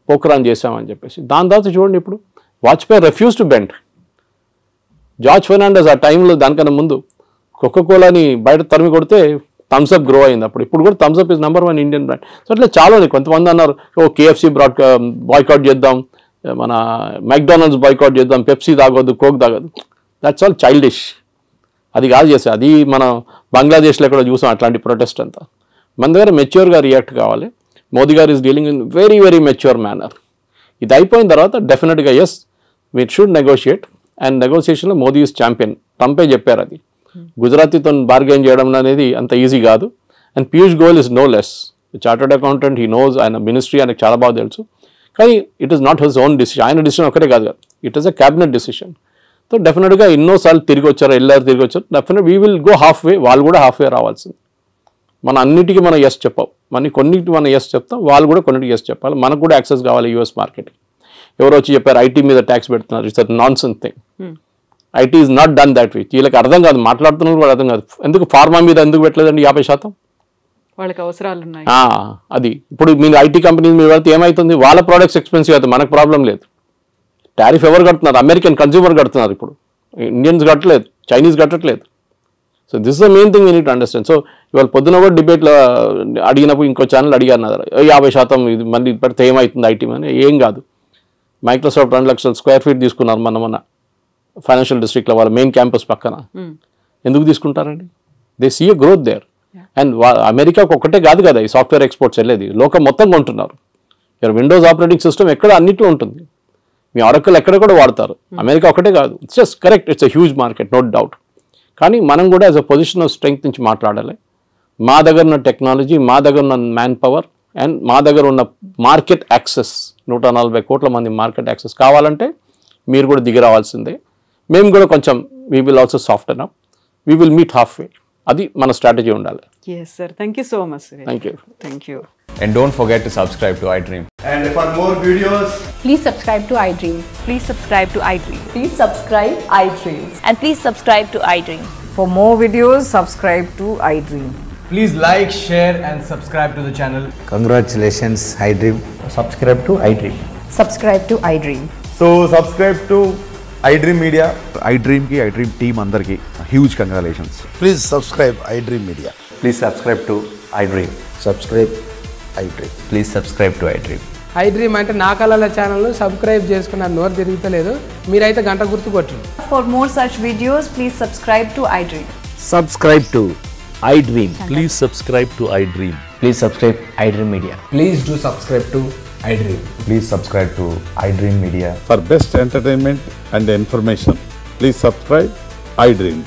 పోక్రాన్ చేసామని చెప్పేసి. దాని తర్వాత చూడండి ఇప్పుడు Vajpayee refuse to bend. George Fernandes ఆ టైంలో దానికన్నా ముందు కోకోకోలాని బయట తరిమి కొడితే థమ్స్అప్ గ్రో అయింది అప్పుడు. ఇప్పుడు కూడా Thums Up is number 1 Indian brand. So అట్లా చాలా ఉంది. కొంతమంది అన్నారు KFC బాయ్కాట్ చేద్దాం, మన మెక్డానల్డ్స్ బాయ్కాట్ చేద్దాం, పెప్సీ తాగొద్దు, కోక్ తాగొద్దు. That's all childish. అది కాదు చేస్తే, అది మనం బంగ్లాదేశ్లో కూడా చూసాం అట్లాంటి ప్రొటెస్ట్ అంతా. మన దగ్గర మెచ్యూర్గా రియాక్ట్ కావాలి. మోదీ గారు is dealing in very very mature manner. ఇది అయిపోయిన తర్వాత డెఫినెట్గా yes we should negotiate. And నెగోషియేషన్లో మోదీ ఈజ్ ఛాంపియన్. ట్రంపే చెప్పారు అది. గుజరాతీతో బార్గెన్ చేయడం అనేది అంత ఈజీ కాదు. And Piyush Goyal is no less chartered accountant, he knows, ఆయన మినిస్ట్రీ ఆయనకు చాలా బాగా తెలుసు. కానీ it is not his own decision. ఆయన డిసిషన్ ఒకటే కాదు కదా, it is a cabinet decision. So డెఫినెట్గా ఎన్నోసార్లు తిరిగి వచ్చారు, తిరిగి వచ్చారు. Definite we will go half వే, వాళ్ళు కూడా హాఫ్ వే రావాల్సింది. మన అన్నిటికీ మనం ఎస్ చెప్పాం, కొన్నిటికి మనం ఎస్ చెప్తాం, వాళ్ళు కూడా కొన్నిటికి ఎస్ చెప్పాలి. మనకు కూడా యాక్సెస్ కావాలి యూఎస్ మార్కెట్కి. ఎవరో వచ్చి చెప్పారు ఐటీ మీద ట్యాక్స్ పెడుతున్నారు, it's a non sense thing. IT is not done that way. వీళ్ళకి అర్థం కాదు, మాట్లాడుతున్నారు కూడా అర్థం కాదు. ఎందుకు ఫార్మా మీద ఎందుకు పెట్టలేదండి 50%? వాళ్ళకి అవసరాలు ఉన్నాయి. అది ఇప్పుడు మీరు ఐటీ కంపెనీస్ మీద పెడితే ఏమవుతుంది, వాళ్ళ ప్రోడక్ట్స్ ఎక్స్పెన్సివ్ అవుతుంది, మనకు ప్రాబ్లం లేదు. టారిఫ్ ఎవరు కడుతున్నారు? అమెరికన్ కన్జ్యూమర్ కడుతున్నారు. ఇప్పుడు ఇండియన్స్ కట్టలేదు, చైనీస్ కట్టట్లేదు. So this is the main thing we need to understand. So ఇవాళ పొద్దున కూడా డిబేట్లో అడిగినప్పుడు ఇంకో ఛానల్ అడిగారు, 50% ఇది మళ్ళీ పెడితే ఏమవుతుంది ఐటీ అని. ఏం కాదు. మైక్రోసాఫ్ట్ 2 లక్షల స్క్వేర్ ఫీట్ తీసుకున్నారు మన ఫైనాన్షియల్ డిస్ట్రిక్ట్లో, వాళ్ళ మెయిన్ క్యాంపస్ పక్కన. ఎందుకు తీసుకుంటారండి? They see a growth there. And అమెరికాకు ఒక్కటే కాదు కదా ఈ సాఫ్ట్వేర్ ఎక్స్పోర్ట్స్ వెళ్ళేది, లోకం మొత్తం కొంటున్నారు. విండోస్ ఆపరేటింగ్ సిస్టమ్ ఎక్కడ అన్నిట్లో ఉంటుంది, మీ ఆరకల్ ఎక్కడ కూడా వాడతారు. అమెరికా ఒకటే కాదు. It's just correct, it's a huge market, no doubt. కానీ మనం కూడా as a position of strength నుంచి మాట్లాడాలి. మా దగ్గర ఉన్న టెక్నాలజీ, మా దగ్గర ఉన్న మ్యాన్ పవర్ అండ్ మా దగ్గర ఉన్న మార్కెట్ యాక్సెస్, 140 కోట్ల మంది మార్కెట్ యాక్సెస్ కావాలంటే మీరు కూడా దిగి రావాల్సిందే. మేము కూడా కొంచెం we will also soften up, we will meet half way. అది మన స్ట్రాటజీ ఉండాలి. Yes sir, thank you so much sir. Thank you. And don't forget to subscribe to iDream. And for more videos, Please subscribe to iDream. Please subscribe to iDream. Please subscribe iDream. And please subscribe to iDream. For more videos, subscribe to iDream. please like, share and subscribe to the channel. Congratulations, iDream. Subscribe to iDream. Subscribe to iDream. So subscribe to iDream Media. iDream ki iDream team andarki huge congratulations. Please subscribe iDream Media. Please subscribe to iDream. Subscribe iDream. Please subscribe to iDream. iDream అంటే నా కళల ఛానల్ సబ్స్క్రైబ్ చేసుకున్న నోరు తిరుగుతలేదు, మీరైతే గంట గుర్తు కొట్టండి. For more such videos, please subscribe to iDream. Subscribe to iDream. Please subscribe to iDream. Please subscribe iDream Media. Please do subscribe to iDream. Please subscribe to iDream Media. For best entertainment and information, please subscribe iDream.